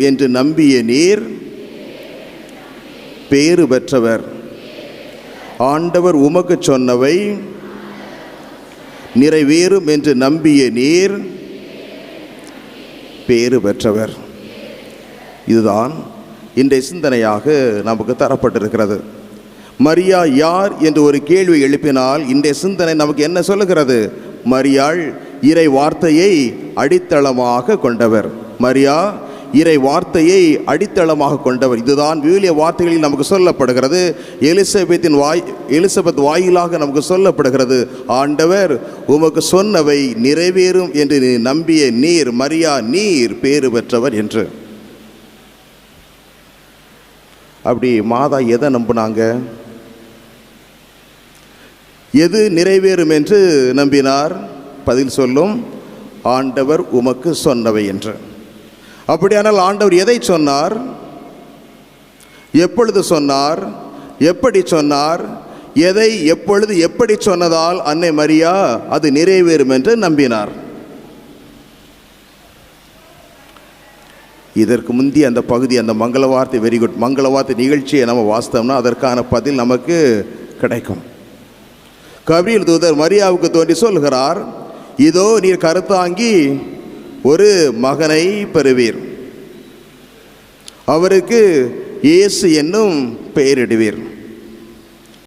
என்று நம்பிய நீர் பேறு பெற்றவர். ஆண்டவர் உமக்கு சொன்னவை நிறைவேறும் என்று நம்பிய நீர் பேறு பெற்றவர். இதுதான் இன்றைய சிந்தனையாக நமக்கு தரப்பட்டிருக்கிறது. மரியா யார் என்று ஒரு கேள்வி எழுப்பினால் இன்றைய சிந்தனை நமக்கு என்ன சொல்லுகிறது? மரியாள் இறை வார்த்தையை அடித்தளமாக கொண்டவர். மரியா இறை வார்த்தையை அடித்தளமாக கொண்டவர். இதுதான் விவிலிய வார்த்தைகளில் நமக்கு சொல்லப்படுகிறது. எலிசபெத் வாயிலாக நமக்கு சொல்லப்படுகிறது. ஆண்டவர் உமக்கு சொன்னவை நிறைவேறும் என்று நம்பிய நீர், மரியா நீர் பேறு பெற்றவர் என்று. அப்படி மாதா எதை நம்பினாங்க? எது நிறைவேறும் என்று நம்பினார்? பதில் சொல்லும், ஆண்டவர் உமக்கு சொன்னவை என்று. அப்படியானால் ஆண்டவர் எதை சொன்னார்? எப்பொழுது சொன்னார்? எப்படி சொன்னார்? எதை எப்பொழுது எப்படி சொன்னதால் அன்னை மரியா அது நிறைவேறும் என்று நம்பினார்? இதற்கு முந்தைய அந்த பகுதி, அந்த மங்கள வார்த்தை, வெரி குட், மங்கள வார்த்தை நிகழ்ச்சியை நம்ம வாசித்தோம்னா அதற்கான பதில் நமக்கு கிடைக்கும். கபிரியேல் தூதர் மரியாவுக்கு தோன்றி சொல்கிறார், இதோ நீர் கருத்தாங்கி ஒரு மகனை பெறுவீர், அவருக்கு இயேசு என்னும் பெயரிடுவீர்.